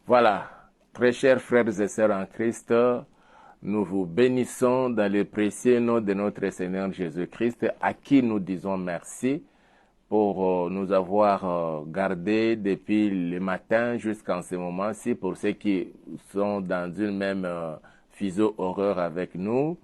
Voilà, très chers frères et sœurs en Christ, nous vous bénissons dans le précieux nom de notre Seigneur Jésus-Christ, à qui nous disons merci pour nous avoir gardés depuis le matin jusqu'en ce moment-ci, pour ceux qui sont dans une même fuseau horaire avec nous.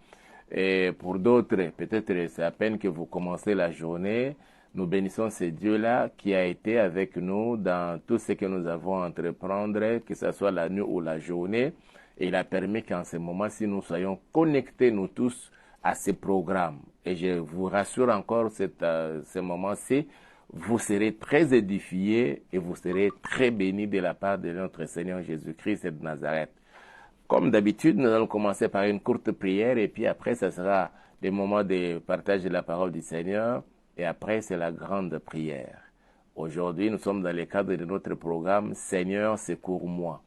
Et pour d'autres, peut-être c'est à peine que vous commencez la journée. Nous bénissons ce Dieu-là qui a été avec nous dans tout ce que nous avons à entreprendre, que ce soit la nuit ou la journée. Et il a permis qu'en ce moment-ci, nous soyons connectés, nous tous, à ce programme. Et je vous rassure encore, ce moment-ci, vous serez très édifiés et vous serez très bénis de la part de notre Seigneur Jésus-Christ de Nazareth. Comme d'habitude, nous allons commencer par une courte prière et puis après, ce sera le moment de partage de la parole du Seigneur. Et après, c'est la grande prière. Aujourd'hui, nous sommes dans le cadre de notre programme « Seigneur, secours-moi ».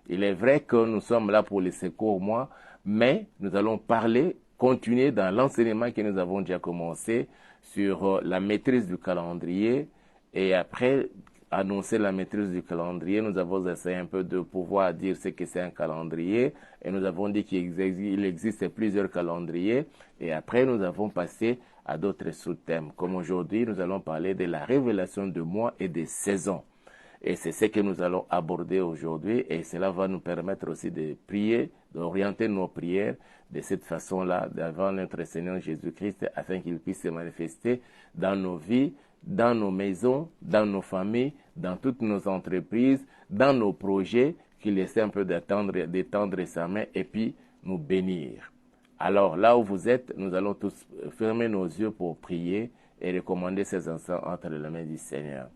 Il est vrai que nous sommes là pour le secours-moi, mais nous allons continuer dans l'enseignement que nous avons déjà commencé sur la maîtrise du calendrier. Et après annoncer la maîtrise du calendrier, nous avons essayé un peu de pouvoir dire ce que c'est un calendrier. Et nous avons dit qu'il existe plusieurs calendriers. Et après, nous avons passé à d'autres sous-thèmes. Comme aujourd'hui, nous allons parler de la révélation de mois et des saisons. Et c'est ce que nous allons aborder aujourd'hui. Et cela va nous permettre aussi de prier, d'orienter nos prières de cette façon-là devant notre Seigneur Jésus-Christ afin qu'il puisse se manifester dans nos vies, dans nos maisons, dans nos familles, dans toutes nos entreprises, dans nos projets, qu'il essaie un peu d'étendre sa main et puis nous bénir. Alors, là où vous êtes, nous allons tous fermer nos yeux pour prier et recommander ces instants entre les mains du Seigneur.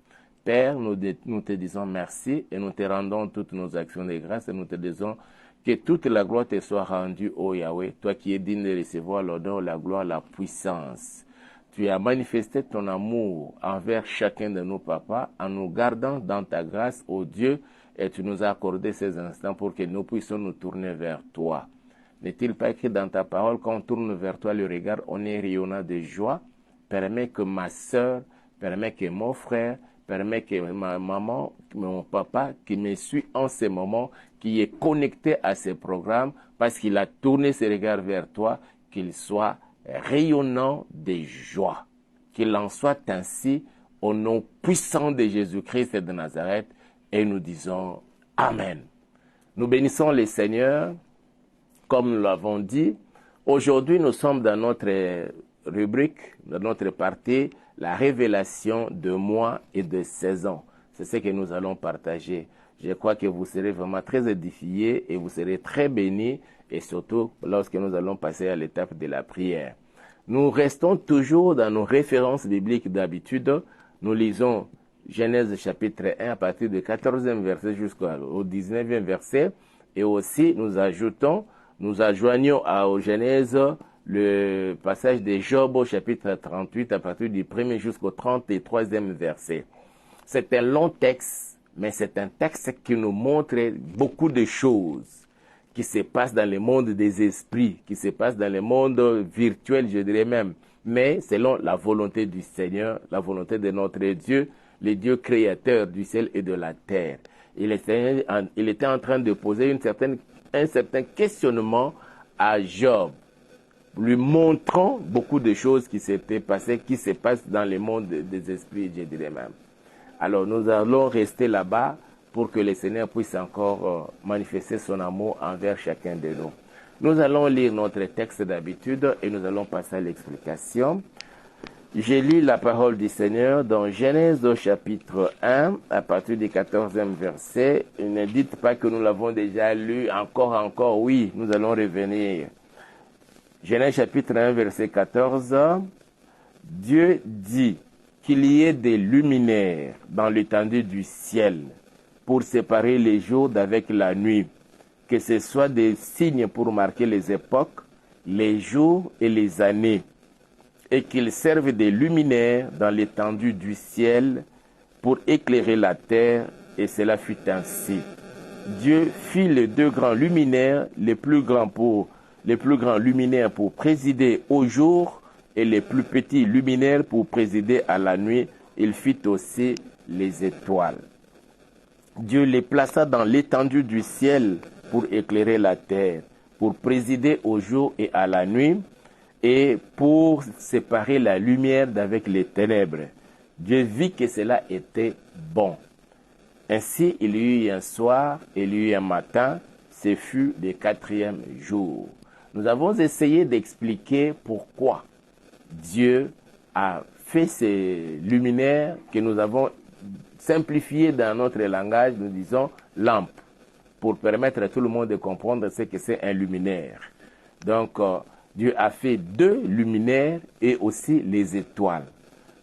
Père, nous te disons merci et nous te rendons toutes nos actions de grâce et nous te disons que toute la gloire te soit rendue, ô Yahweh, toi qui es digne de recevoir l'honneur, la gloire, la puissance. Tu as manifesté ton amour envers chacun de nos papas en nous gardant dans ta grâce, ô Dieu, et tu nous as accordé ces instants pour que nous puissions nous tourner vers toi. N'est-il pas écrit dans ta parole, quand on tourne vers toi le regard, on est rayonnant de joie? Permets que ma sœur, permets que mon frère, permets que ma maman, mon papa, qui me suit en ce moment, qui est connecté à ce programme, parce qu'il a tourné ses regards vers toi, qu'il soit rayonnant de joie. Qu'il en soit ainsi au nom puissant de Jésus-Christ de Nazareth, et nous disons Amen. Nous bénissons le Seigneur. Comme nous l'avons dit, aujourd'hui nous sommes dans notre rubrique, dans notre partie, la révélation de mois et de saisons. C'est ce que nous allons partager. Je crois que vous serez vraiment très édifiés et vous serez très bénis, et surtout lorsque nous allons passer à l'étape de la prière. Nous restons toujours dans nos références bibliques d'habitude. Nous lisons Genèse chapitre 1 à partir du 14e verset jusqu'au 19e verset. Et aussi nous adjoignons au Genèse le passage de Job au chapitre 38 à partir du 1er jusqu'au 33e verset. C'est un long texte, mais c'est un texte qui nous montre beaucoup de choses qui se passent dans le monde des esprits, qui se passent dans le monde virtuel, je dirais même, mais selon la volonté du Seigneur, la volonté de notre Dieu, le Dieu créateur du ciel et de la terre. Il était en train de poser un certain questionnement à Job, lui montrant beaucoup de choses qui s'étaient passées, qui se passent dans le monde des esprits, je dirais même. Alors nous allons rester là-bas pour que le Seigneur puisse encore manifester son amour envers chacun de nous. Nous allons lire notre texte d'habitude et nous allons passer à l'explication. J'ai lu la parole du Seigneur dans Genèse au chapitre 1, à partir du 14e verset. Ne dites pas que nous l'avons déjà lu encore. Oui, nous allons revenir. Genèse chapitre 1, verset 14. Dieu dit qu'il y ait des luminaires dans l'étendue du ciel pour séparer les jours d'avec la nuit, que ce soit des signes pour marquer les époques, les jours et les années, et qu'ils servent de luminaires dans l'étendue du ciel pour éclairer la terre, et cela fut ainsi. Dieu fit les deux grands luminaires, les plus grands luminaires pour présider au jour, et les plus petits luminaires pour présider à la nuit. Il fit aussi les étoiles. Dieu les plaça dans l'étendue du ciel pour éclairer la terre, pour présider au jour et à la nuit, et pour séparer la lumière d'avec les ténèbres. Dieu vit que cela était bon. Ainsi, il y eut un soir, il y eut un matin, ce fut le 4e jour. Nous avons essayé d'expliquer pourquoi Dieu a fait ces luminaires que nous avons simplifiés dans notre langage, nous disons lampe, pour permettre à tout le monde de comprendre ce que c'est un luminaire. Donc, Dieu a fait 2 luminaires et aussi les étoiles.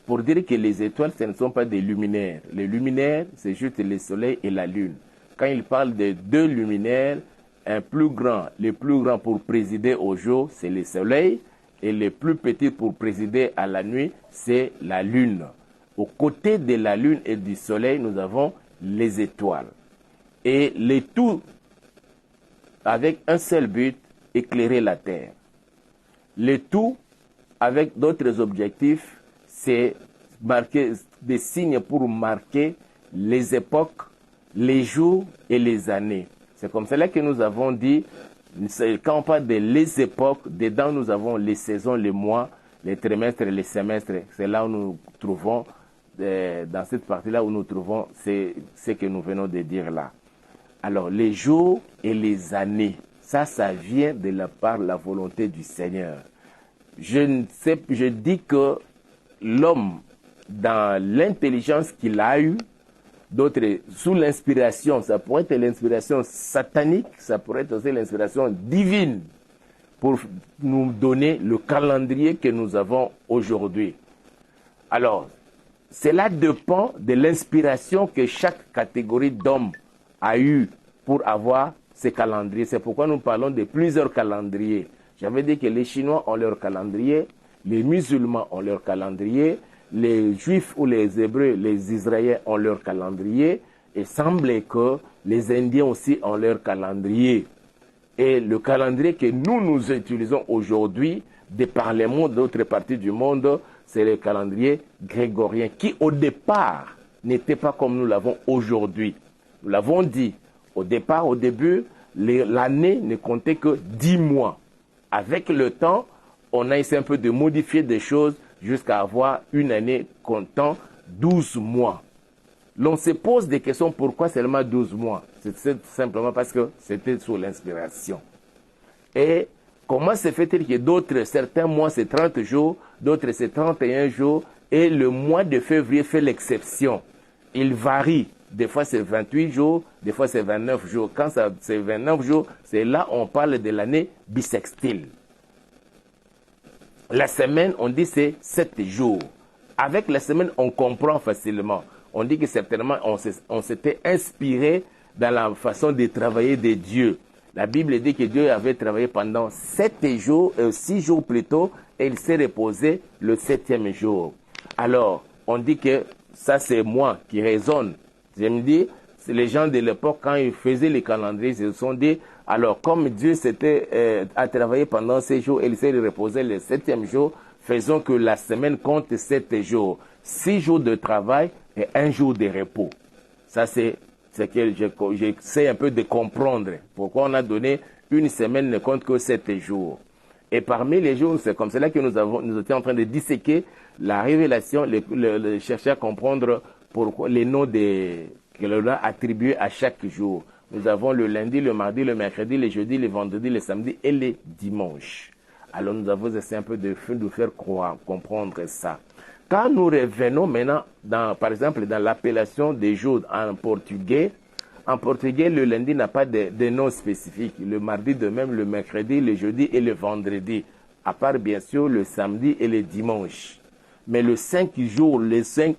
Pour dire que les étoiles, ce ne sont pas des luminaires. Les luminaires, c'est juste le soleil et la lune. Quand il parle de 2 luminaires, le plus grand pour présider au jour, c'est le soleil, et le plus petit pour présider à la nuit, c'est la lune. Aux côtés de la lune et du soleil, nous avons les étoiles. Et le tout avec un seul but, éclairer la terre. Le tout avec d'autres objectifs, c'est marquer des signes pour marquer les époques, les jours et les années. C'est comme cela que nous avons dit, quand on parle de les époques, dedans nous avons les saisons, les mois, les trimestres, les semestres. C'est là où nous trouvons, dans cette partie-là où nous trouvons ce que nous venons de dire là. Alors, les jours et les années, ça vient de la part de la volonté du Seigneur. Je dis que l'homme, dans l'intelligence qu'il a eue, d'autres, sous l'inspiration, ça pourrait être l'inspiration satanique, ça pourrait être aussi l'inspiration divine, pour nous donner le calendrier que nous avons aujourd'hui. Alors, cela dépend de l'inspiration que chaque catégorie d'hommes a eu pour avoir ces calendriers. C'est pourquoi nous parlons de plusieurs calendriers. J'avais dit que les Chinois ont leur calendrier, les musulmans ont leur calendrier, les Juifs ou les Hébreux, les Israéliens ont leur calendrier, et semble que les Indiens aussi ont leur calendrier. Et le calendrier que nous utilisons aujourd'hui, de par les mondes d'autres parties du monde, c'est le calendrier grégorien, qui au départ n'était pas comme nous l'avons aujourd'hui. Nous l'avons dit, au début, l'année ne comptait que 10 mois. Avec le temps, on a essayé un peu de modifier des choses jusqu'à avoir une année comptant 12 mois. L'on se pose des questions, pourquoi seulement 12 mois? C'est simplement parce que c'était sous l'inspiration. Et comment se fait-il que certains mois c'est 30 jours, d'autres c'est 31 jours, et le mois de février fait l'exception? Il varie. Des fois c'est 28 jours, des fois c'est 29 jours. Quand c'est 29 jours, c'est là on parle de l'année bissextile. La semaine, on dit c'est 7 jours. Avec la semaine, on comprend facilement. On dit que certainement on s'était inspiré dans la façon de travailler de Dieu. La Bible dit que Dieu avait travaillé pendant 7 jours, 6 jours plutôt, et il s'est reposé le 7e jour. Alors, on dit que ça c'est moi qui raisonne. Je me dis, les gens de l'époque, quand ils faisaient les calendriers, ils se sont dit, alors comme Dieu a travaillé pendant 6 jours et il s'est reposé le 7e jour, faisons que la semaine compte 7 jours. 6 jours de travail et 1 jour de repos. Ça c'est ce que j'essaie un peu de comprendre. Pourquoi on a donné une semaine ne compte que 7 jours. Et parmi les jours, c'est comme cela que nous étions en train de disséquer la révélation, chercher à comprendre pourquoi les noms que l'on a attribués à chaque jour. Nous avons le lundi, le mardi, le mercredi, le jeudi, le vendredi, le samedi et le dimanche. Alors nous avons essayé un peu de faire comprendre ça. Quand nous revenons maintenant, par exemple, dans l'appellation des jours en portugais, le lundi n'a pas de nom spécifique. Le mardi de même, le mercredi, le jeudi et le vendredi. À part bien sûr le samedi et le dimanche. Mais les 5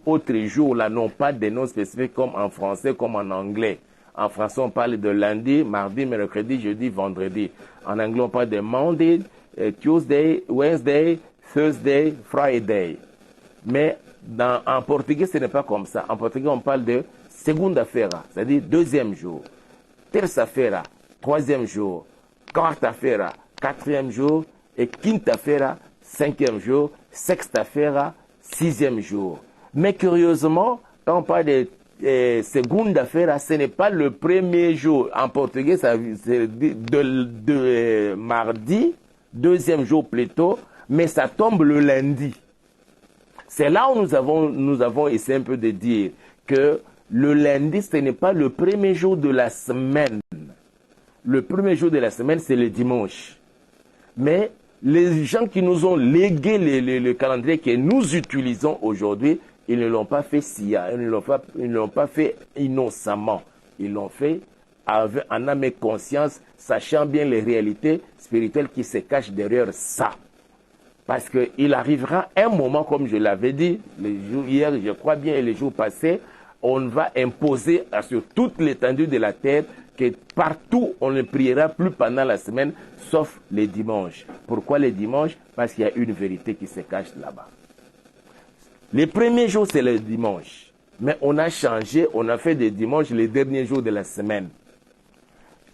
autres jours là n'ont pas de nom spécifique comme en français, comme en anglais. En français, on parle de lundi, mardi, mercredi, jeudi, vendredi. En anglais, on parle de Monday, Tuesday, Wednesday, Thursday, Friday. Mais en portugais, ce n'est pas comme ça. En portugais, on parle de segunda-feira, c'est-à-dire 2e jour. Terça-feira, 3e jour. Quarta-feira, 4e jour. Et quinta-feira, 5e jour. Sexta-feira, 6e jour. Mais curieusement, quand on parle de segunda-feira, ce n'est pas le premier jour. En portugais, ça c'est de mardi, deuxième jour plutôt, mais ça tombe le lundi. C'est là où nous avons essayé un peu de dire que le lundi, ce n'est pas le premier jour de la semaine. Le premier jour de la semaine, c'est le dimanche. Mais les gens qui nous ont légué le calendrier que nous utilisons aujourd'hui, ils ne l'ont pas fait ils ne l'ont pas fait innocemment. Ils l'ont fait en âme et conscience, sachant bien les réalités spirituelles qui se cachent derrière ça. Parce qu'il arrivera un moment, comme je l'avais dit, hier, je crois bien, et les jours passés, on va imposer sur toute l'étendue de la terre que partout, on ne priera plus pendant la semaine, sauf les dimanches. Pourquoi les dimanches? Parce qu'il y a une vérité qui se cache là-bas. Les premiers jours, c'est le dimanche. Mais on a changé, on a fait des dimanches les derniers jours de la semaine.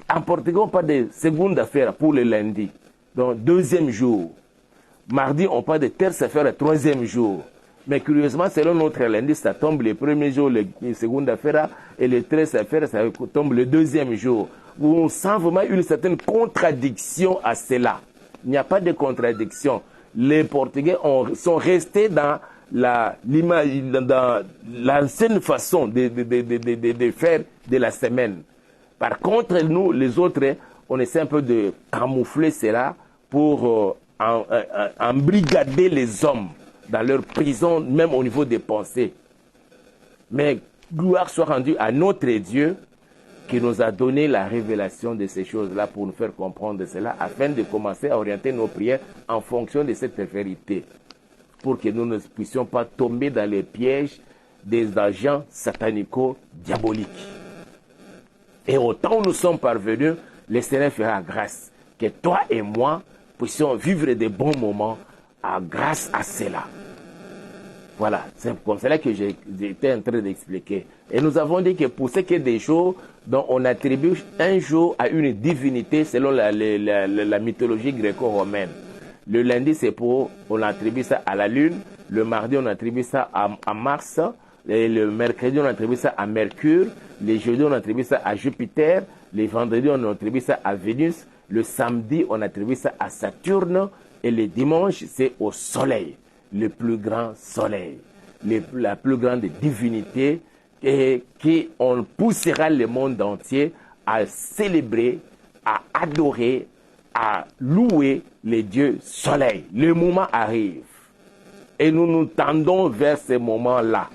En portugais, on parle de segunda-feira pour le lundi. Donc, deuxième jour. Mardi, on parle de terça-feira, troisième jour. Mais curieusement, selon notre lundi, ça tombe le premier jour, le segunda-feira, et le terça-feira, ça tombe le deuxième jour. Où on sent vraiment une certaine contradiction à cela. Il n'y a pas de contradiction. Les Portugais sont restés dans l'ancienne façon de faire de la semaine. Par contre, nous, les autres, on essaie un peu de camoufler cela pour embrigader les hommes dans leur prison, même au niveau des pensées. Mais gloire soit rendue à notre Dieu qui nous a donné la révélation de ces choses-là pour nous faire comprendre cela, afin de commencer à orienter nos prières en fonction de cette vérité, pour que nous ne puissions pas tomber dans les pièges des agents satanico-diaboliques. Et autant où nous sommes parvenus, le Seigneur fera grâce que toi et moi puissions vivre des bons moments grâce à cela. Voilà, c'est comme cela que j'étais en train d'expliquer. Et nous avons dit que pour ce qui est des jours dont on attribue un jour à une divinité selon la mythologie gréco-romaine. Le lundi, on attribue ça à la lune. Le mardi, on attribue ça à Mars. Et le mercredi, on attribue ça à Mercure. Les jeudis, on attribue ça à Jupiter. Les vendredis, on attribue ça à Vénus. Le samedi, on attribue ça à Saturne. Et le dimanche, c'est au soleil. Le plus grand soleil. La plus grande divinité. Et qui on poussera le monde entier à célébrer, à adorer, à louer les dieux soleil. Le moment arrive. Et nous nous tendons vers ce moment-là.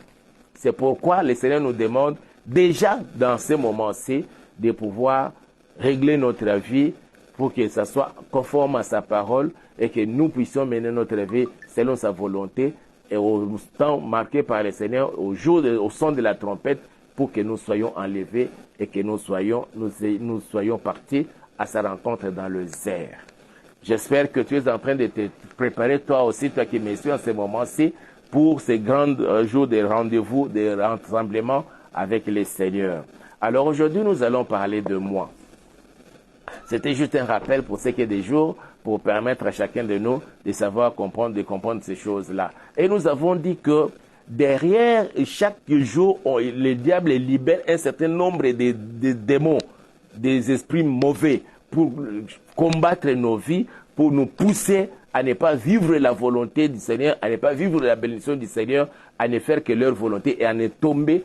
C'est pourquoi le Seigneur nous demande déjà dans ce moment-ci de pouvoir régler notre vie pour que ça soit conforme à sa parole et que nous puissions mener notre vie selon sa volonté et au temps marqué par le Seigneur, au son de la trompette, pour que nous soyons enlevés et que nous soyons partis à sa rencontre dans le désert. J'espère que tu es en train de te préparer, toi aussi, toi qui me suis en ce moment-ci, pour ces grands jours de rendez-vous, de rassemblements avec le Seigneur. Alors aujourd'hui, nous allons parler de moi. C'était juste un rappel pour ce qui est des jours, pour permettre à chacun de nous de savoir de comprendre ces choses-là. Et nous avons dit que derrière chaque jour, le diable libère un certain nombre de démons, des esprits mauvais, pour combattre nos vies, pour nous pousser à ne pas vivre la volonté du Seigneur, à ne pas vivre la bénédiction du Seigneur, à ne faire que leur volonté et à tomber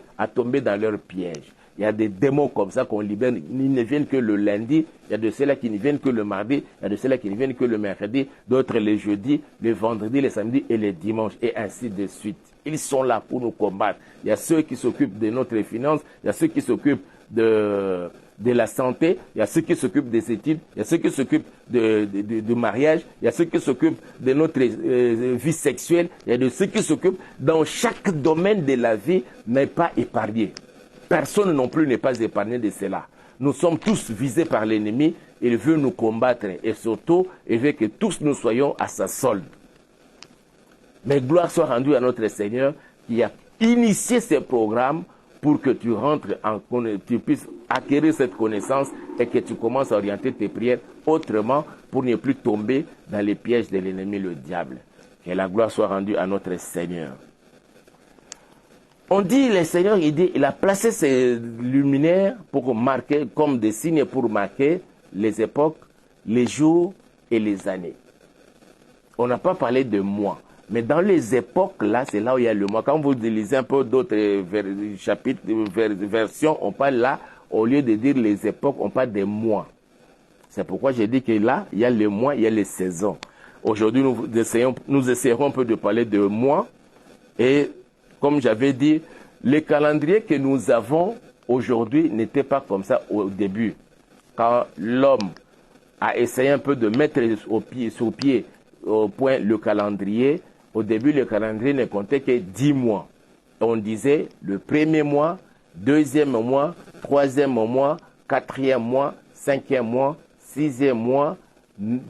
dans leur piège. Il y a des démons comme ça qu'on libère, ils ne viennent que le lundi, il y a de ceux-là qui ne viennent que le mardi, il y a de ceux-là qui ne viennent que le mercredi, d'autres les jeudis, les vendredis, les samedis et les dimanches, et ainsi de suite. Ils sont là pour nous combattre. Il y a ceux qui s'occupent de notre finance, il y a ceux qui s'occupent de la santé, il y a ceux qui s'occupent des études, il y a ceux qui s'occupent du mariage, il y a ceux qui s'occupent de notre vie sexuelle, il y a de ceux qui s'occupent dans chaque domaine de la vie n'est pas épargné. Personne non plus n'est pas épargné de cela. Nous sommes tous visés par l'ennemi, il veut nous combattre et surtout, il veut que tous nous soyons à sa solde. Mais gloire soit rendue à notre Seigneur qui a initié ce programme pour que tu tu puisses acquérir cette connaissance et que tu commences à orienter tes prières autrement pour ne plus tomber dans les pièges de l'ennemi, le diable. Que la gloire soit rendue à notre Seigneur. On dit, le Seigneur, il a placé ces luminaires pour marquer, comme des signes pour marquer les époques, les jours et les années. On n'a pas parlé de mois. Mais dans les époques, là, c'est là où il y a le mois. Quand vous lisez un peu d'autres chapitres, versions, on parle là, au lieu de dire les époques, on parle des mois. C'est pourquoi j'ai dit que là, il y a les mois, il y a les saisons. Aujourd'hui, nous essayerons un peu de parler de mois. Et comme j'avais dit, les calendriers que nous avons aujourd'hui n'étaient pas comme ça au début. Quand l'homme a essayé un peu de mettre au point le calendrier, au début, le calendrier ne comptait que 10 mois. On disait le premier mois, deuxième mois, troisième mois, quatrième mois, cinquième mois, sixième mois,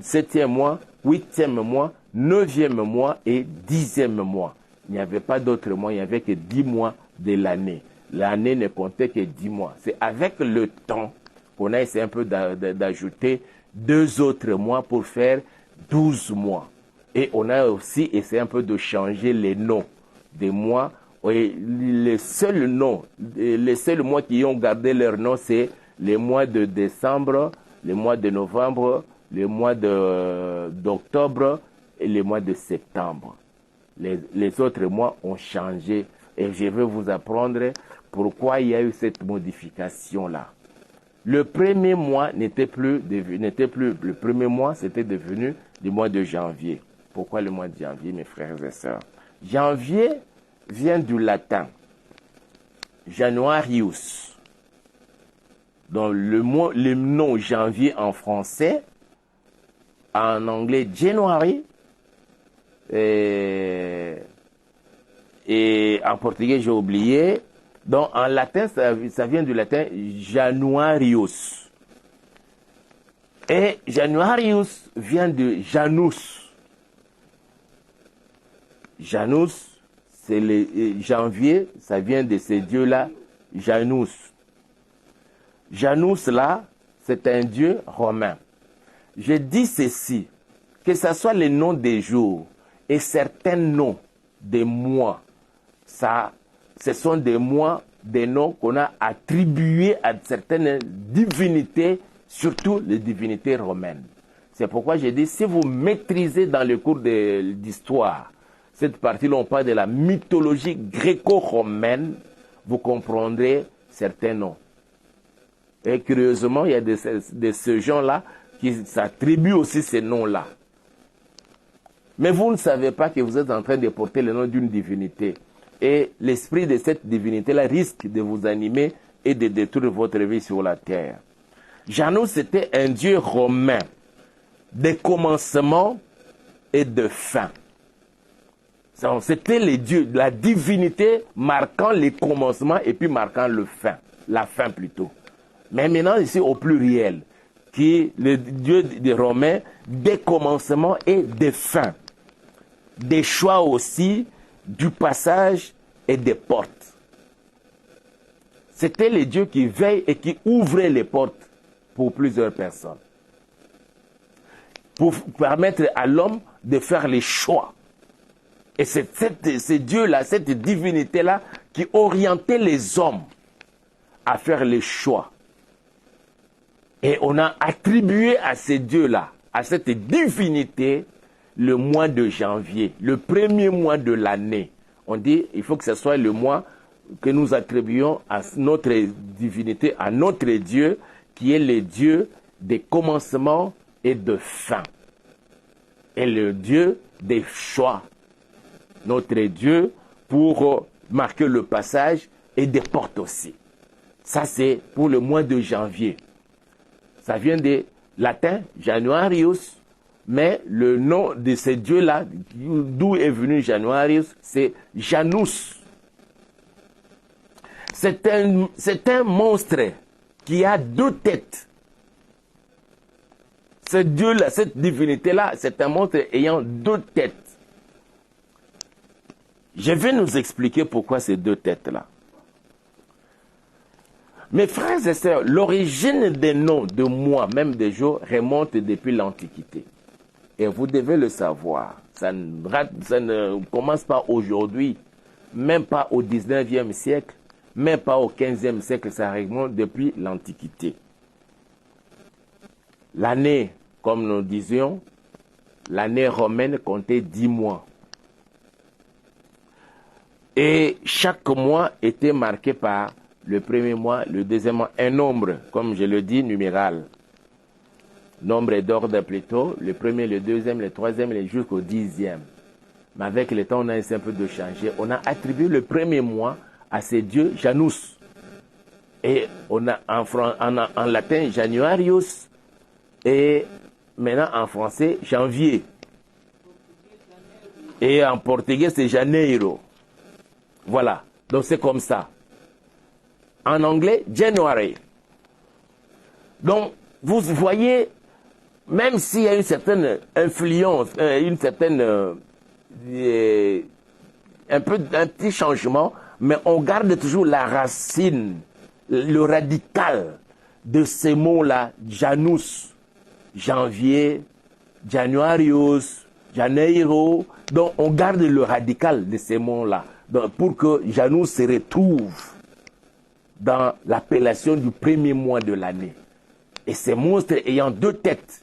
septième mois, huitième mois, neuvième mois et dixième mois. Il n'y avait pas d'autres mois, il n'y avait que 10 mois de l'année. L'année ne comptait que 10 mois. C'est avec le temps qu'on a essayé un peu d'ajouter 2 autres mois pour faire 12 mois. Et on a aussi essayé un peu de changer les noms des mois. Et les seuls mois qui ont gardé leur nom, c'est les mois de décembre, les mois de novembre, les mois d'octobre et les mois de septembre. Les autres mois ont changé et je vais vous apprendre pourquoi il y a eu cette modification-là. Le premier mois n'était plus le premier mois, c'était devenu le mois de janvier. Pourquoi le mois de janvier, mes frères et sœurs? Janvier vient du latin Januarius. Donc le nom janvier en français, en anglais January, et en portugais j'ai oublié. Donc en latin, ça vient du latin Januarius. Et Januarius vient de Janus. Janus, c'est le janvier, ça vient de ces dieux-là, Janus. Janus là, c'est un dieu romain. Je dis ceci, que ce soit les noms des jours et certains noms des mois, ce sont des mois, des noms qu'on a attribués à certaines divinités, surtout les divinités romaines. C'est pourquoi j'ai dit, si vous maîtrisez dans le cours d'histoire, cette partie-là, on parle de la mythologie gréco-romaine, vous comprendrez certains noms. Et curieusement, il y a de ce genre-là qui s'attribuent aussi ces noms-là. Mais vous ne savez pas que vous êtes en train de porter le nom d'une divinité. Et l'esprit de cette divinité-là risque de vous animer et de détruire votre vie sur la terre. Janus, c'était un dieu romain de commencement et de fin. C'était les dieux, la divinité marquant les commencements et puis marquant la fin plutôt. Mais maintenant ici au pluriel, qui est le dieu des Romains des commencements et des fins. Des choix aussi, du passage et des portes. C'était les dieux qui veillent et qui ouvraient les portes pour plusieurs personnes. Pour permettre à l'homme de faire les choix. Et c'est ces dieux-là, cette divinité-là, qui orientait les hommes à faire les choix. Et on a attribué à ces dieux-là, à cette divinité, le mois de janvier, le premier mois de l'année. On dit, il faut que ce soit le mois que nous attribuons à notre divinité, à notre Dieu, qui est le Dieu des commencements et de fin. Et le Dieu des choix. Notre Dieu pour marquer le passage et des portes aussi. Ça, c'est pour le mois de janvier. Ça vient du latin, Januarius, mais le nom de ce dieu-là, d'où est venu Januarius, c'est Janus. C'est un monstre qui a 2 têtes. Ce dieu-là, cette divinité-là, c'est un monstre ayant 2 têtes. Je vais nous expliquer pourquoi ces 2 têtes-là. Mes frères et sœurs, l'origine des noms de mois, même des jours, remonte depuis l'Antiquité. Et vous devez le savoir. Ça ne commence pas aujourd'hui. même pas au 19e siècle, même pas au 15e siècle, ça remonte depuis l'Antiquité. L'année, comme nous disions, l'année romaine comptait 10 mois. Et chaque mois était marqué par le premier mois, le deuxième mois, un nombre, comme je le dis, numéral. Nombre d'ordre plutôt, le premier, le deuxième, le troisième, jusqu'au 10e. Mais avec le temps, on a essayé un peu de changer. On a attribué le premier mois à ces dieux Janus. Et on a en latin Januarius. Et maintenant en français, janvier. Et en portugais, c'est Janeiro. Voilà. Donc c'est comme ça. En anglais, January. Donc, vous voyez, même s'il y a une certaine influence, un petit changement, mais on garde toujours la racine, le radical de ces mots-là, Janus, janvier, Januarius, Janeiro. Donc on garde le radical de ces mots-là, pour que Janus se retrouve dans l'appellation du premier mois de l'année. Et ces monstres ayant deux têtes.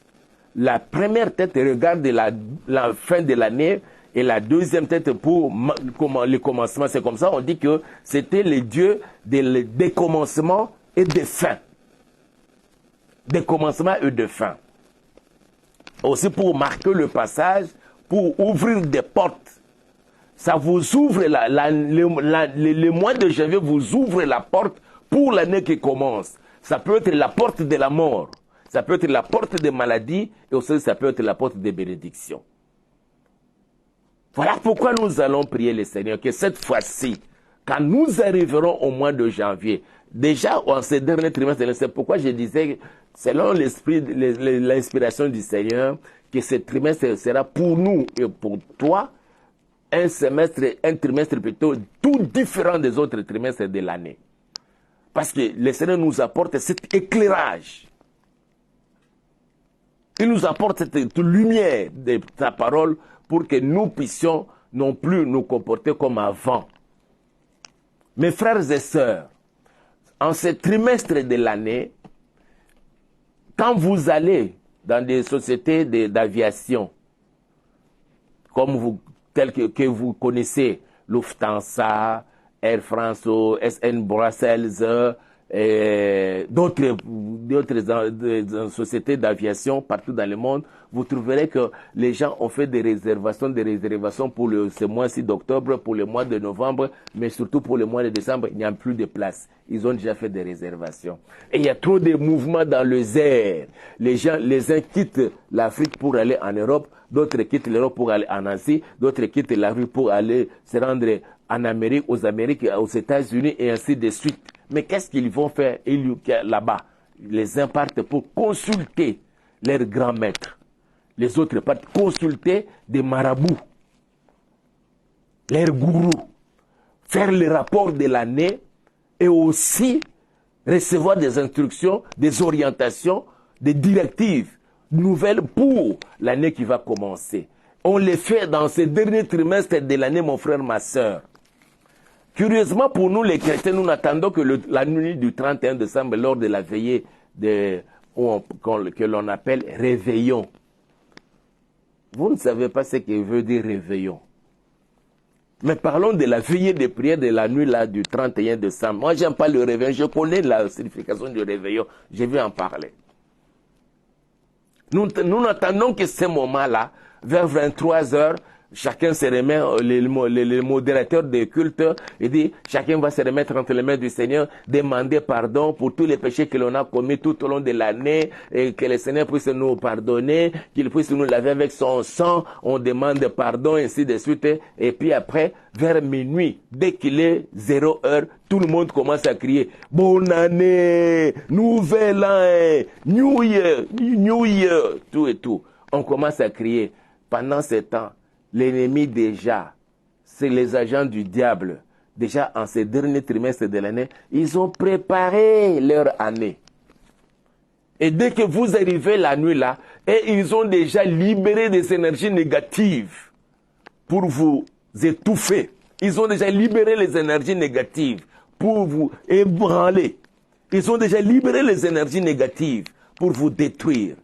La première tête regarde la fin de l'année et la deuxième tête pour le commencement. C'est comme ça, on dit que c'était les dieux des commencements et des fins. Des commencements et des fins. Aussi pour marquer le passage, pour ouvrir des portes. Ça vous ouvre, le mois de janvier vous ouvre la porte pour l'année qui commence. Ça peut être la porte de la mort. Ça peut être la porte des maladies et aussi ça peut être la porte des bénédictions. Voilà pourquoi nous allons prier le Seigneur que cette fois-ci, quand nous arriverons au mois de janvier, déjà en ce dernier trimestre, c'est pourquoi je disais, selon l'inspiration du Seigneur, que ce trimestre sera pour nous et pour toi un trimestre plutôt tout différent des autres trimestres de l'année. Parce que le Seigneur nous apporte cet éclairage. Il nous apporte cette lumière de sa parole pour que nous puissions non plus nous comporter comme avant. Mes frères et sœurs, en ce trimestre de l'année, quand vous allez dans des sociétés d'aviation, telles que vous connaissez, Lufthansa, Air France, SN Brussels, d'autres sociétés d'aviation partout dans le monde, vous trouverez que les gens ont fait des réservations pour ce mois-ci d'octobre, pour le mois de novembre, mais surtout pour le mois de décembre, il n'y a plus de place. Ils ont déjà fait des réservations. Et il y a trop de mouvements dans les airs. Les uns quittent l'Afrique pour aller en Europe, d'autres quittent l'Europe pour aller en Asie, d'autres quittent l'Afrique pour aller se rendre en Amérique, aux États-Unis et ainsi de suite. Mais qu'est-ce qu'ils vont faire là-bas? Les uns partent pour consulter leurs grands maîtres. Les autres partent consulter des marabouts, leurs gourous, faire le rapport de l'année et aussi recevoir des instructions, des orientations, des directives nouvelles pour l'année qui va commencer. On les fait dans ce dernier trimestre de l'année, mon frère, ma soeur. Curieusement, pour nous les chrétiens, nous n'attendons que la nuit du 31 décembre, lors de la veillée que l'on appelle réveillon. Vous ne savez pas ce que veut dire réveillon. Mais parlons de la veillée de prière de la nuit là, du 31 décembre. Moi, j'aime pas le réveillon. Je connais la signification du réveillon. Je vais en parler. Nous n'attendons que ce moment-là, vers 23 heures, chacun se remet, les modérateurs des cultes, il dit, chacun va se remettre entre les mains du Seigneur, demander pardon pour tous les péchés que l'on a commis tout au long de l'année, et que le Seigneur puisse nous pardonner, qu'il puisse nous laver avec son sang, on demande pardon, ainsi de suite, et puis après, vers minuit, dès qu'il est 0 heure, tout le monde commence à crier, bonne année, nouvel an, New Year, tout et tout. On commence à crier. Pendant ce temps, l'ennemi déjà, c'est les agents du diable. Déjà en ces derniers trimestres de l'année, ils ont préparé leur année. Et dès que vous arrivez la nuit là, et ils ont déjà libéré des énergies négatives pour vous étouffer, Ils ont déjà libéré les énergies négatives pour vous ébranler. Ils ont déjà libéré les énergies négatives pour vous détruire.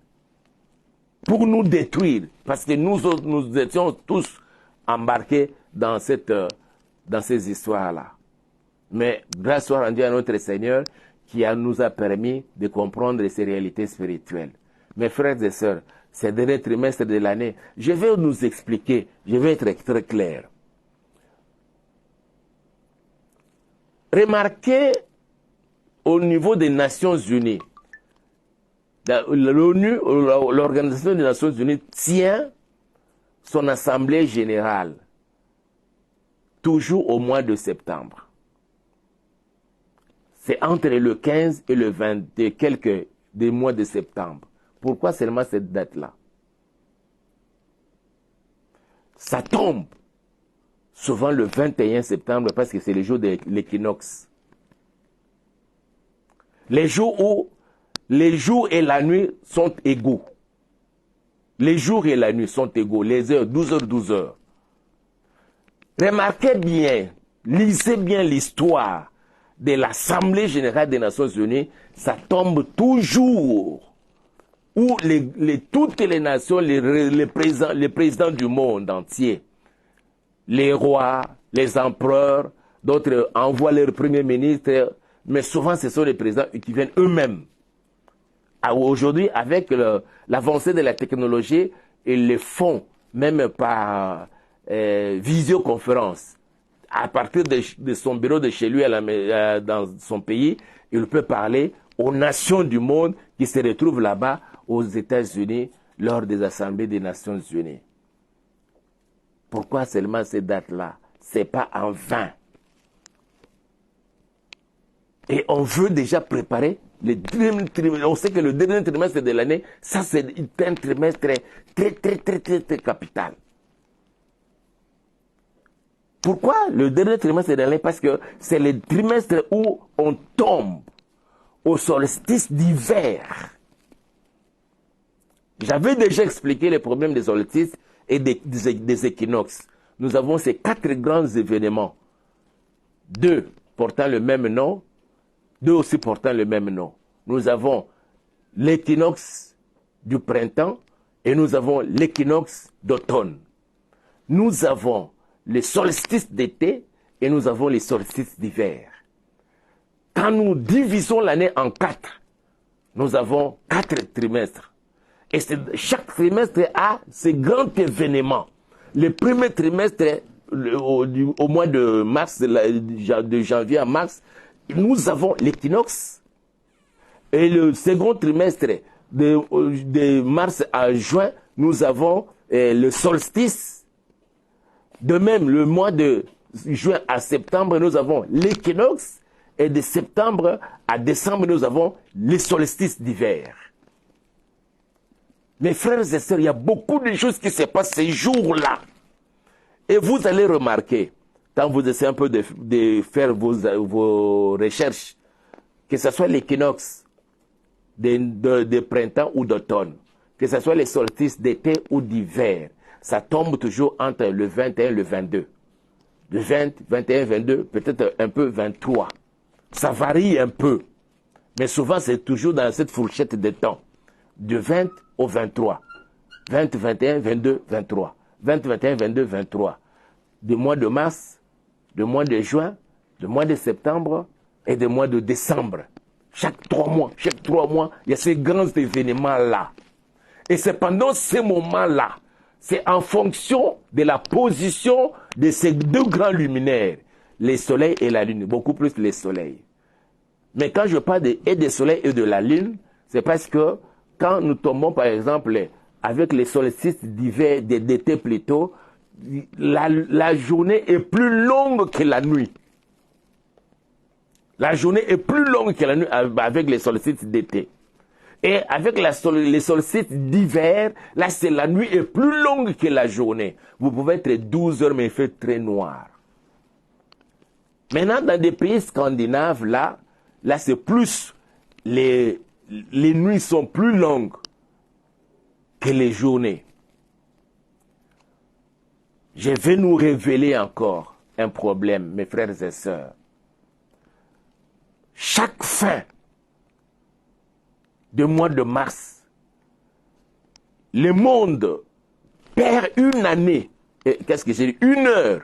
Pour nous détruire. Parce que nous étions tous embarqués dans ces histoires-là. Mais grâce soit rendue à notre Seigneur qui nous a permis de comprendre ces réalités spirituelles. Mes frères et sœurs, ces derniers trimestres de l'année, je vais nous expliquer, je vais être très clair. Remarquez au niveau des Nations Unies, l'ONU, l'Organisation des Nations Unies, tient son assemblée générale toujours au mois de septembre. C'est entre le 15 et le 20 des mois de septembre. Pourquoi seulement cette date-là? Ça tombe souvent le 21 septembre parce que c'est le jour de l'équinoxe. Les jours où les jours et la nuit sont égaux. Les jours et la nuit sont égaux. Les heures, 12 heures, 12 heures. Remarquez bien, lisez bien l'histoire de l'Assemblée générale des Nations Unies. Ça tombe toujours où toutes les nations, les présidents du monde entier, les rois, les empereurs, d'autres envoient leurs premiers ministres, mais souvent ce sont les présidents qui viennent eux-mêmes. Aujourd'hui, avec l'avancée de la technologie, ils le font même par visioconférence. À partir de son bureau de chez lui dans son pays, il peut parler aux nations du monde qui se retrouvent là-bas aux États-Unis lors des assemblées des Nations Unies. Pourquoi seulement ces dates-là? C'est pas en vain. Et on veut déjà préparer le dernier trimestre. On sait que le dernier trimestre de l'année, ça c'est un trimestre très capital. Pourquoi le dernier trimestre de l'année? Parce que c'est le trimestre où on tombe au solstice d'hiver. J'avais déjà expliqué les problèmes des solstices et des équinoxes. Nous avons ces 4 grands événements. 2 portant le même nom, 2 aussi portant le même nom. Nous avons l'équinoxe du printemps et nous avons l'équinoxe d'automne. Nous avons les solstices d'été et nous avons les solstices d'hiver. Quand nous divisons l'année en 4, nous avons 4 trimestres. Et chaque trimestre a ses grands événements. Le premier trimestre, au mois de mars, de janvier à mars, nous avons l'équinoxe. Et le second trimestre, de mars à juin, nous avons le solstice. De même, le mois de juin à septembre, nous avons l'équinoxe. Et de septembre à décembre, nous avons les solstices d'hiver. Mes frères et sœurs, il y a beaucoup de choses qui se passent ces jours-là. Et vous allez remarquer, quand vous essayez un peu de faire vos recherches, que ce soit l'équinoxe de printemps ou d'automne, que ce soit les solstices d'été ou d'hiver, ça tombe toujours entre le 21 et le 22. Le 20, 21, 22, peut-être un peu 23. Ça varie un peu. Mais souvent, c'est toujours dans cette fourchette de temps. De 20 au 23. 20, 21, 22, 23. 20, 21, 22, 23. Du mois de mars, du mois de juin, du mois de septembre et du mois de décembre. Chaque 3 mois, il y a ces grands événements-là. Et c'est pendant ces moments-là, c'est en fonction de la position de ces 2 grands luminaires, les soleils et la lune, beaucoup plus les soleils. Mais quand je parle des soleils et de la lune, c'est parce que quand nous tombons, par exemple, avec les solstices d'hiver, d'été plutôt, la journée est plus longue que la nuit. La journée est plus longue que la nuit avec les solstices d'été. Et avec les solstices d'hiver, là, c'est la nuit est plus longue que la journée. Vous pouvez être 12 heures, mais il fait très noir. Maintenant, dans des pays scandinaves, là c'est plus, les nuits sont plus longues que les journées. Je vais nous révéler encore un problème, mes frères et sœurs. Chaque fin de mois de mars, le monde perd une année, qu'est-ce que j'ai dit, 1 heure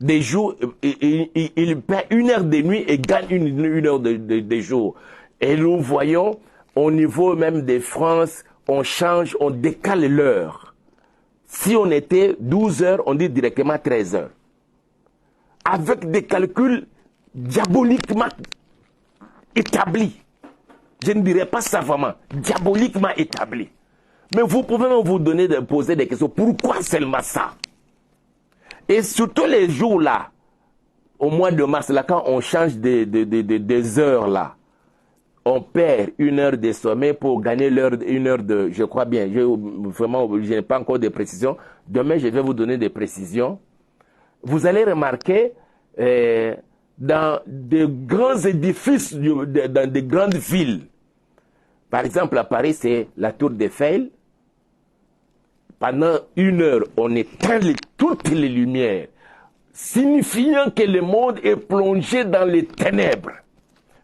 des jours, il perd 1 heure de nuit et gagne une heure de jour. Et nous voyons, au niveau même de France, on change, on décale l'heure. Si on était 12 heures, on dit directement 13 heures. Avec des calculs diaboliquement établis. Je ne dirais pas savamment, diaboliquement établis. Mais vous pouvez même vous donner de poser des questions. Pourquoi seulement ça? Et surtout les jours là, au mois de mars, là, quand on change des heures là, on perd 1 heure de sommeil pour gagner 1 heure de, je crois bien, je n'ai pas encore de précisions. Demain, je vais vous donner des précisions. Vous allez remarquer, dans de grands édifices, dans de grandes villes, par exemple à Paris, c'est la Tour d'Eiffel. Pendant 1 heure, on éteint toutes les lumières, signifiant que le monde est plongé dans les ténèbres.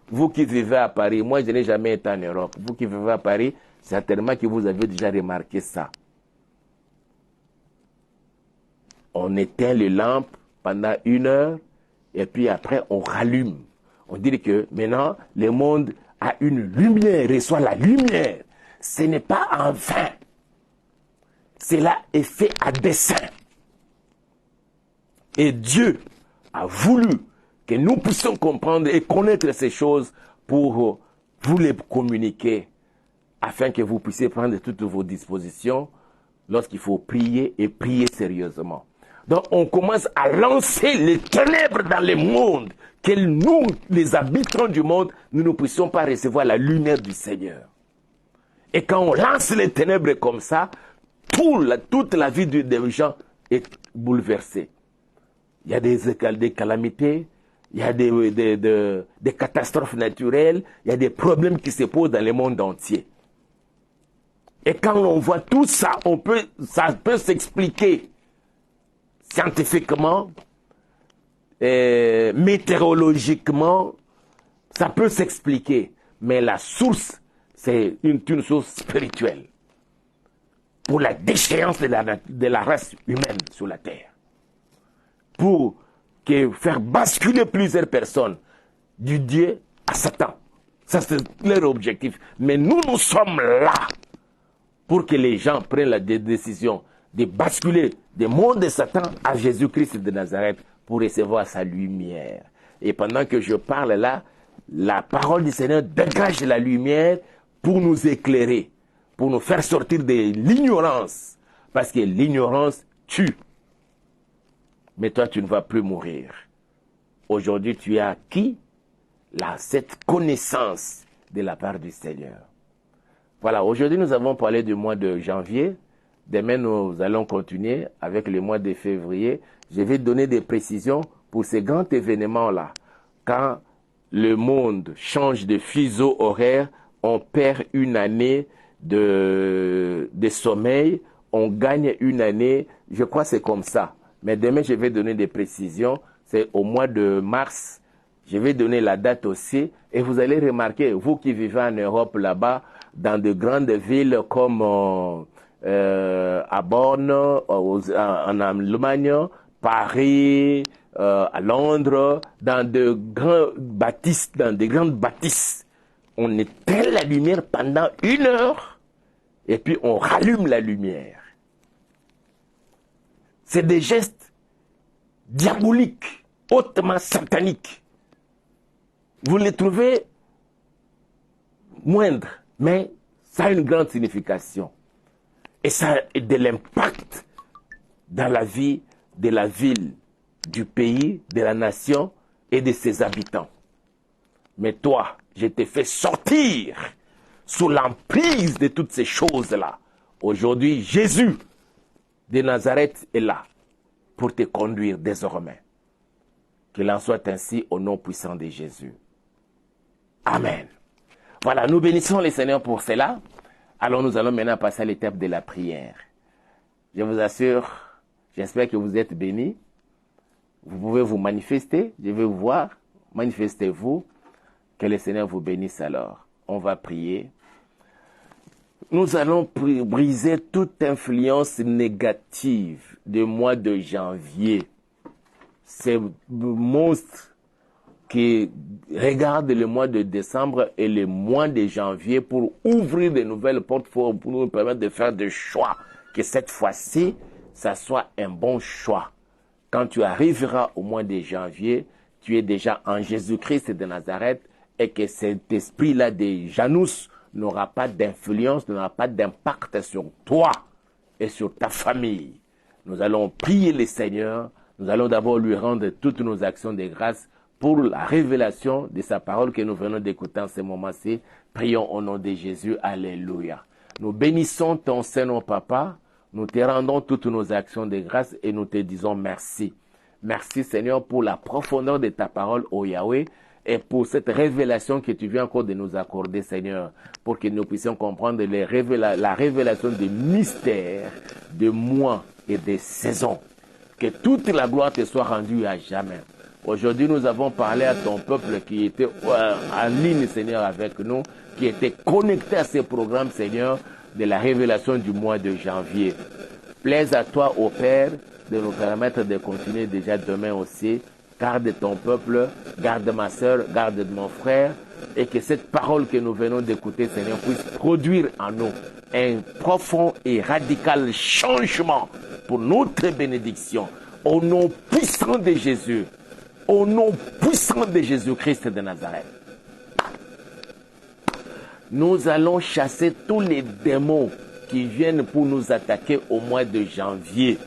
Vous qui vivez à Paris, moi je n'ai jamais été en Europe. Vous qui vivez à Paris, certainement que vous avez déjà remarqué ça. On éteint les lampes pendant 1 heure et puis après on rallume. On dit que maintenant le monde a une lumière, reçoit la lumière. Ce n'est pas en vain. Cela est fait à dessein. Et Dieu a voulu que nous puissions comprendre et connaître ces choses pour vous les communiquer, afin que vous puissiez prendre toutes vos dispositions lorsqu'il faut prier et prier sérieusement. Donc on commence à lancer les ténèbres dans le monde, que nous, les habitants du monde, nous ne puissions pas recevoir la lumière du Seigneur. Et quand on lance les ténèbres comme ça, toute la vie des gens est bouleversée. Il y a des calamités, il y a des catastrophes naturelles, il y a des problèmes qui se posent dans le monde entier. Et quand on voit tout ça, ça peut s'expliquer scientifiquement, météorologiquement, ça peut s'expliquer. Mais la source, c'est une source spirituelle. Pour la déchéance de la race humaine sur la terre. Pour faire basculer plusieurs personnes du Dieu à Satan. Ça, c'est leur objectif. Mais nous sommes là pour que les gens prennent la décision de basculer du monde de Satan à Jésus-Christ de Nazareth pour recevoir sa lumière. Et pendant que je parle là, la parole du Seigneur dégage la lumière pour nous éclairer, pour nous faire sortir de l'ignorance. Parce que l'ignorance tue. Mais toi, tu ne vas plus mourir. Aujourd'hui, tu as acquis cette connaissance de la part du Seigneur. Voilà, aujourd'hui, nous avons parlé du mois de janvier. Demain, nous allons continuer avec le mois de février. Je vais donner des précisions pour ces grands événements-là. Quand le monde change de fuseau horaire, on perd une année de sommeil, on gagne une année, je crois que c'est comme ça. Mais demain, je vais donner des précisions. C'est au mois de mars. Je vais donner la date aussi. Et vous allez remarquer, vous qui vivez en Europe là-bas, dans de grandes villes comme à Bonn, en Allemagne, Paris, à Londres, dans de grandes bâtisses, on éteint la lumière pendant 1 heure et puis on rallume la lumière. C'est des gestes diaboliques, hautement sataniques. Vous les trouvez moindres, mais ça a une grande signification. Et ça a de l'impact dans la vie de la ville, du pays, de la nation et de ses habitants. Mais toi, je t'ai fait sortir sous l'emprise de toutes ces choses-là. Aujourd'hui, Jésus de Nazareth est là pour te conduire désormais. Qu'il en soit ainsi au nom puissant de Jésus. Amen. Voilà, nous bénissons le Seigneur pour cela. Alors nous allons maintenant passer à l'étape de la prière. Je vous assure J'espère que vous êtes bénis. Vous pouvez vous manifester. Je vais vous voir. Manifestez-vous. Que le Seigneur vous bénisse alors. On va prier. Nous allons briser toute influence négative du mois de janvier. Ces monstres qui regardent le mois de décembre et le mois de janvier pour ouvrir de nouvelles portes pour nous permettre de faire des choix. Que cette fois-ci, ça soit un bon choix. Quand tu arriveras au mois de janvier, tu es déjà en Jésus-Christ de Nazareth et que cet esprit-là de Janus n'aura pas d'influence, n'aura pas d'impact sur toi et sur ta famille. Nous allons prier le Seigneur. Nous allons d'abord lui rendre toutes nos actions de grâce pour la révélation de sa parole que nous venons d'écouter en ce moment-ci. Prions au nom de Jésus. Alléluia. Nous bénissons ton Seigneur, Papa. Nous te rendons toutes nos actions de grâce et nous te disons merci. Merci, Seigneur, pour la profondeur de ta parole, ô Yahweh, et pour cette révélation que tu viens encore de nous accorder, Seigneur, pour que nous puissions comprendre la révélation des mystères, des mois et des saisons. Que toute la gloire te soit rendue à jamais. Aujourd'hui, nous avons parlé à ton peuple qui était en ligne, Seigneur, avec nous, qui était connecté à ces programmes, Seigneur, de la révélation du mois de janvier. Plaise à toi, ô Père, de nous permettre de continuer déjà demain aussi. Garde ton peuple, garde ma soeur, garde mon frère, et que cette parole que nous venons d'écouter, Seigneur, puisse produire en nous un profond et radical changement pour notre bénédiction. Au nom puissant de Jésus, au nom puissant de Jésus-Christ de Nazareth. Nous allons chasser tous les démons qui viennent pour nous attaquer au mois de janvier,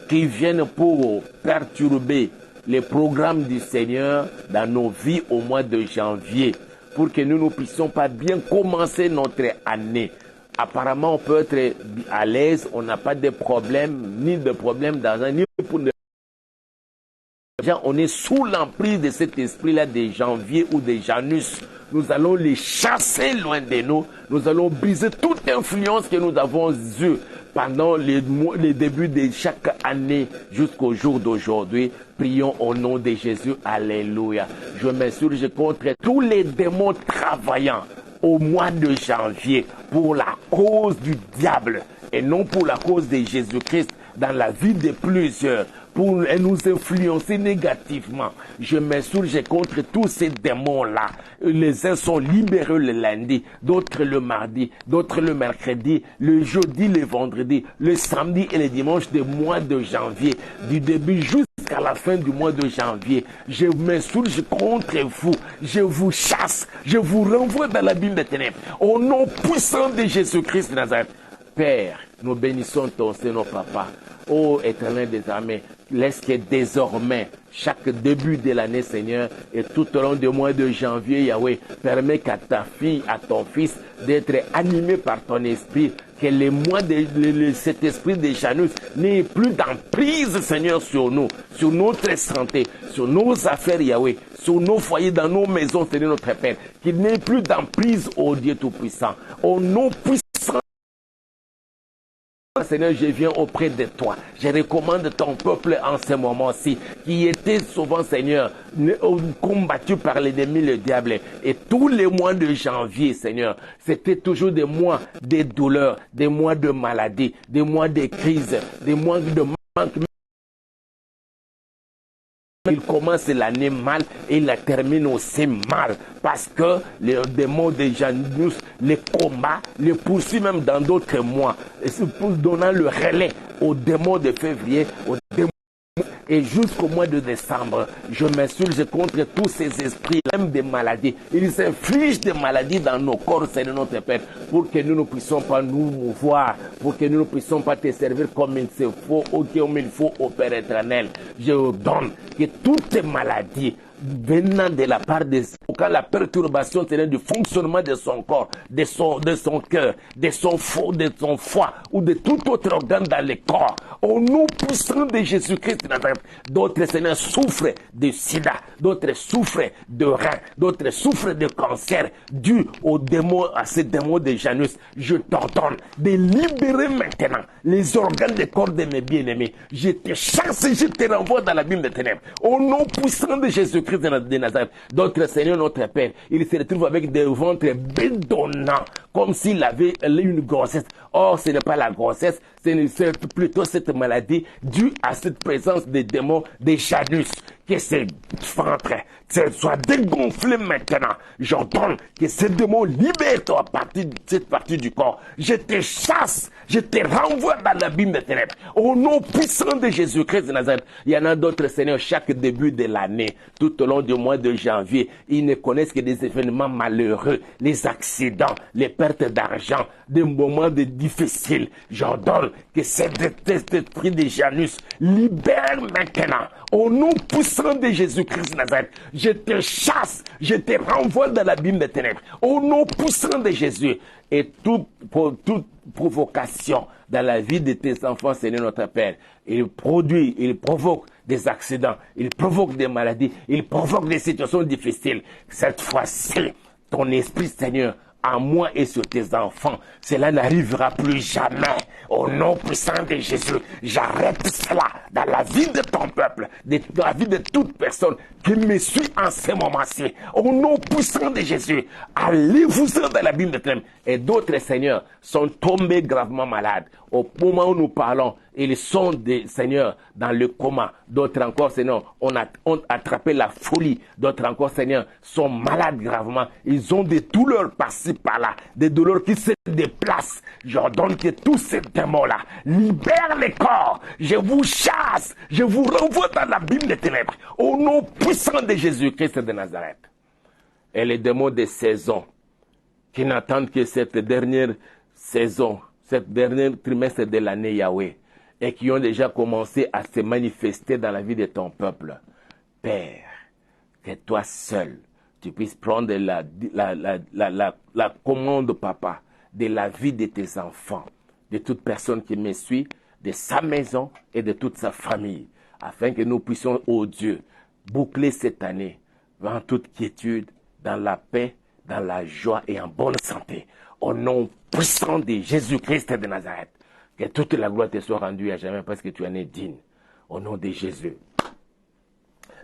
qui viennent pour perturber les programmes du Seigneur dans nos vies au mois de janvier, pour que nous ne puissions pas bien commencer notre année. Apparemment, on peut être à l'aise, on n'a pas de problème, ni de problème d'argent, ni pour ne... On est sous l'emprise de cet esprit-là de janvier ou de Janus. Nous allons les chasser loin de nous. Nous allons briser toute influence que nous avons eue pendant les débuts de chaque année jusqu'au jour d'aujourd'hui. Prions au nom de Jésus. Alléluia. Je m'insurge contre tous les démons travaillant au mois de janvier pour la cause du diable et non pour la cause de Jésus-Christ dans la vie de plusieurs, pour nous influencer négativement. Je m'insurge contre tous ces démons-là. Les uns sont libérés le lundi, d'autres le mardi, d'autres le mercredi, le jeudi, le vendredi, le samedi et le dimanche du mois de janvier, du début jusqu'à la fin du mois de janvier. Je m'insurge contre vous, je vous chasse, je vous renvoie dans la ville des ténèbres. Au nom puissant de Jésus-Christ de Nazareth. Père, nous bénissons ton Seigneur, Papa. Ô Éternel des armées, laisse que désormais, chaque début de l'année, Seigneur, et tout au long du mois de janvier, Yahweh, permet qu'à ta fille, à ton fils, d'être animé par ton esprit, que les mois cet esprit de Janus n'ait plus d'emprise, Seigneur, sur nous, sur notre santé, sur nos affaires, Yahweh, sur nos foyers, dans nos maisons, Seigneur notre Père, qu'il n'ait plus d'emprise, ô Dieu Tout-Puissant, au nom puissant. Seigneur, je viens auprès de toi. Je recommande ton peuple en ce moment-ci, qui était souvent, Seigneur, combattu par l'ennemi, le diable. Et tous les mois de janvier, Seigneur, c'était toujours des mois de douleur, des mois de maladie, des mois de crise, des mois de manque. Il commence l'année mal et il la termine aussi mal parce que les démons de Janus, les combats, les poursuivent même dans d'autres mois, et donnant le relais aux démons de février, aux démons. Et jusqu'au mois de décembre, je m'insurge contre tous ces esprits, même des maladies. Ils infligent des maladies dans nos corps, Seigneur notre Père, pour que nous ne puissions pas nous mouvoir, pour que nous ne puissions pas te servir comme il faut, ou comme il faut au Père éternel. Je donne que toutes ces maladies venant de la part des... Quand la perturbation, Seigneur, du fonctionnement de son corps, de son cœur, de son foie ou de tout autre organe dans le corps, au nom puissant de Jésus-Christ de Nazareth, d'autres, Seigneur, souffrent de sida, d'autres souffrent de rein, d'autres souffrent de cancer, dû au démon, à ces démons de Janus. Je t'ordonne de libérer maintenant les organes du corps de mes bien-aimés. Je te chasse et je te renvoie dans l'abîme des ténèbres. Au nom puissant de Jésus-Christ de Nazareth, d'autres, Seigneur, notre Père, il se retrouve avec des ventres bédonnants, comme s'il avait une grossesse. Or, ce n'est pas la grossesse, c'est plutôt cette maladie due à cette présence des démons des Janus. Que ces ventres soient dégonflés maintenant. J'ordonne que ces démons libèrent-toi à partir de cette partie du corps. Je te chasse, je te renvoie dans l'abîme des ténèbres. Au nom puissant de Jésus-Christ de Nazareth, il y en a d'autres, Seigneur, chaque début de l'année, tout au long du mois de janvier, ils ne connaissent que des événements malheureux, les accidents, les pertes d'argent, des moments difficiles. J'ordonne que cet esprit de Janus libère maintenant. Au nom puissant de Jésus-Christ de Nazareth, je te chasse, je te renvoie dans l'abîme des ténèbres. Au nom puissant de Jésus, et toute provocation dans la vie de tes enfants, Seigneur notre Père, il provoque des accidents, il provoque des maladies, il provoque des situations difficiles. Cette fois-ci, ton esprit, Seigneur, en moi et sur tes enfants, cela n'arrivera plus jamais. Au nom puissant de Jésus, j'arrête cela dans la vie de ton peuple, dans la vie de toute personne qui me suit en ce moment-ci. Au nom puissant de Jésus, allez-vous-en dans l'abîme de ténèbres. Et d'autres, Seigneurs, sont tombés gravement malades. Au moment où nous parlons, ils sont des Seigneurs dans le coma. D'autres encore, Seigneur, ont attrapé la folie. D'autres encore, Seigneur, sont malades gravement. Ils ont des douleurs par-ci, par-là. Des douleurs qui se déplacent. J'ordonne que tous ces démons-là libèrent les corps. Je vous chasse. Je vous renvoie dans l'abîme des ténèbres. Au nom puissant de Jésus-Christ de Nazareth. Et les démons des saisons qui n'attendent que cette dernière saison, cette dernière trimestre de l'année Yahweh, et qui ont déjà commencé à se manifester dans la vie de ton peuple. Père, que toi seul, tu puisses prendre la commande, Papa, de la vie de tes enfants, de toute personne qui me suit, de sa maison et de toute sa famille, afin que nous puissions, ô Dieu, boucler cette année en toute quiétude, dans la paix, dans la joie et en bonne santé. Au nom puissant de Jésus-Christ de Nazareth. Que toute la gloire te soit rendue à jamais parce que tu en es digne. Au nom de Jésus.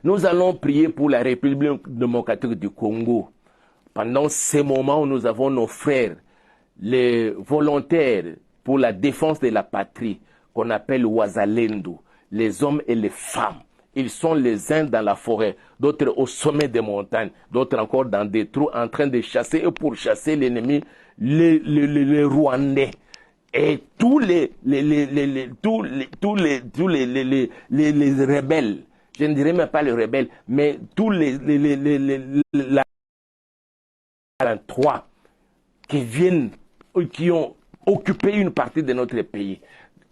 Nous allons prier pour la République démocratique du Congo. Pendant ces moments où nous avons nos frères, les volontaires pour la défense de la patrie, qu'on appelle Wazalendo, les hommes et les femmes. Ils sont les uns dans la forêt, d'autres au sommet des montagnes, d'autres encore dans des trous en train de chasser et pourchasser l'ennemi, les Rwandais. Et tous les rebelles, je ne dirais même pas les rebelles, mais tous les 3 qui ont occupé une partie de notre pays,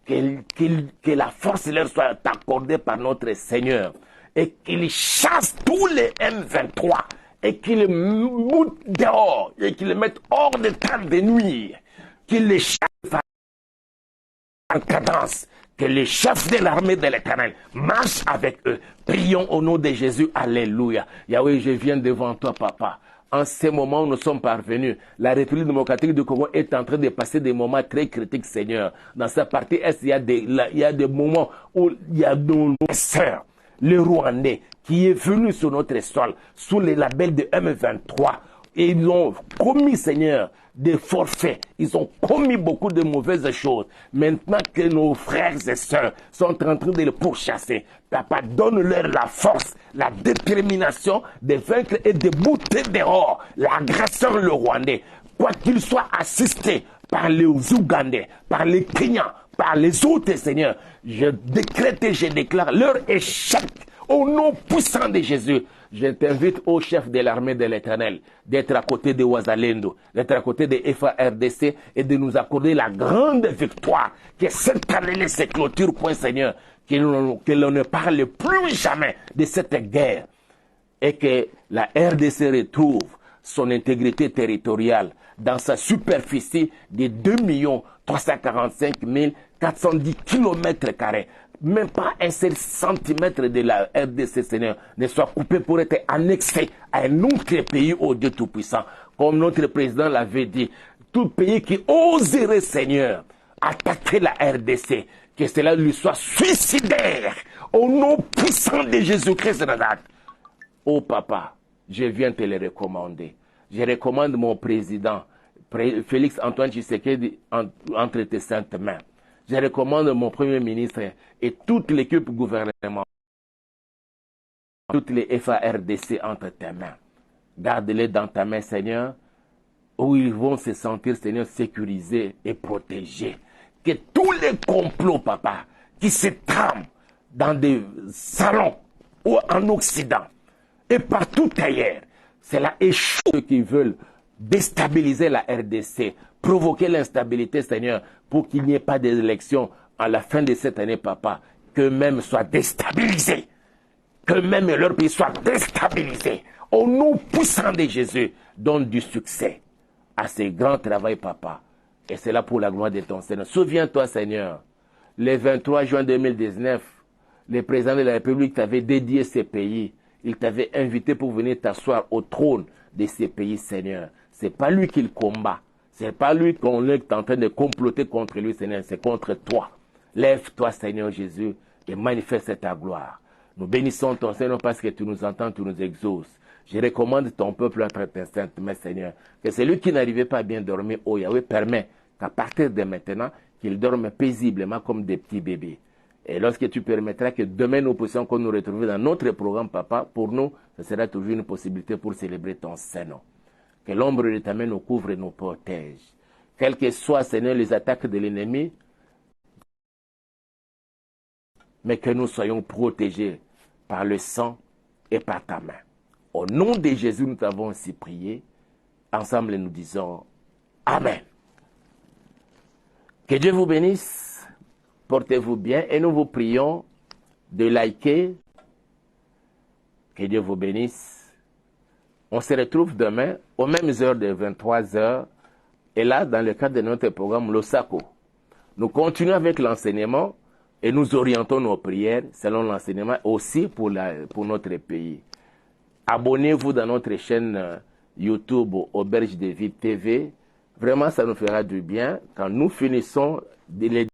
que la force leur soit accordée par notre Seigneur et qu'ils chassent tous les M23 et qu'ils les moutent dehors et qu'ils les mettent hors de temps de nuire, qu'ils les chassent en cadence, que les chefs de l'armée de l'Éternel marchent avec eux. Prions au nom de Jésus. Alléluia. Yahweh, je viens devant toi, Papa. En ces moments où nous sommes parvenus, la République démocratique du Congo est en train de passer des moments très critiques, Seigneur. Dans sa partie est, il y a des moments où il y a nos sœurs, le Rwandais, qui est venu sur notre sol, sous les labels de M23. Et ils ont commis, Seigneur, des forfaits. Ils ont commis beaucoup de mauvaises choses. Maintenant que nos frères et sœurs sont en train de les pourchasser, Papa, donne-leur la force, la détermination de vaincre et de bouter dehors l'agresseur, le Rwandais. Quoi qu'il soit assisté par les Ougandais, par les Kenyans, par les autres, Seigneur, je décrète et je déclare leur échec au nom puissant de Jésus. Je t'invite au chef de l'armée de l'Éternel d'être à côté de Wazalendo, d'être à côté de FARDC et de nous accorder la grande victoire. Que cette année se clôture, point Seigneur, que l'on ne parle plus jamais de cette guerre et que la RDC retrouve son intégrité territoriale dans sa superficie de 2 345 410 km². Même pas un seul centimètre de la RDC, Seigneur, ne soit coupé pour être annexé à un autre pays, au Dieu Tout-Puissant. Comme notre président l'avait dit, tout pays qui oserait, Seigneur, attaquer la RDC, que cela lui soit suicidaire, au nom puissant de Jésus-Christ de Nazareth. Oh papa, je viens te le recommander. Je recommande mon président, Félix Antoine Tshisekedi, entre tes saintes mains. Je recommande mon premier ministre et toute l'équipe gouvernementale, toutes les FARDC entre tes mains. Garde-les dans ta main, Seigneur, où ils vont se sentir, Seigneur, sécurisés et protégés. Que tous les complots, papa, qui se trament dans des salons ou en Occident et partout ailleurs, cela échoue. Ceux qui veulent déstabiliser la RDC, provoquer l'instabilité, Seigneur, pour qu'il n'y ait pas d'élection à la fin de cette année, papa, qu'eux-mêmes soient déstabilisés, qu'eux-mêmes et leur pays soient déstabilisés. Au nom puissant de Jésus, donne du succès à ce grand travail, papa. Et c'est là pour la gloire de ton Seigneur. Souviens-toi, Seigneur, le 23 juin 2019, le président de la République t'avait dédié ces pays. Il t'avait invité pour venir t'asseoir au trône de ces pays, Seigneur. C'est pas lui qu'il combat. C'est pas lui qu'on est en train de comploter contre lui, Seigneur. C'est contre toi. Lève-toi, Seigneur Jésus, et manifeste ta gloire. Nous bénissons ton Seigneur parce que tu nous entends, tu nous exauces. Je recommande ton peuple entre tes saintes mains, Seigneur. Que celui qui n'arrivait pas à bien dormir, oh Yahweh, permet qu'à partir de maintenant, qu'il dorme paisiblement comme des petits bébés. Et lorsque tu permettras que demain nous puissions nous retrouver dans notre programme, papa, pour nous, ce sera toujours une possibilité pour célébrer ton Saint-Nom. Que l'ombre de ta main nous couvre et nous protège. Quelles que soient, Seigneur, les attaques de l'ennemi, mais que nous soyons protégés par le sang et par ta main. Au nom de Jésus, nous t'avons ainsi prié. Ensemble, nous disons Amen. Que Dieu vous bénisse. Portez-vous bien et nous vous prions de liker. Que Dieu vous bénisse. On se retrouve demain aux mêmes heures de 23h. Et là, dans le cadre de notre programme Losako, nous continuons avec l'enseignement et nous orientons nos prières selon l'enseignement aussi pour notre pays. Abonnez-vous dans notre chaîne YouTube Auberge de Vie TV. Vraiment, ça nous fera du bien quand nous finissons de les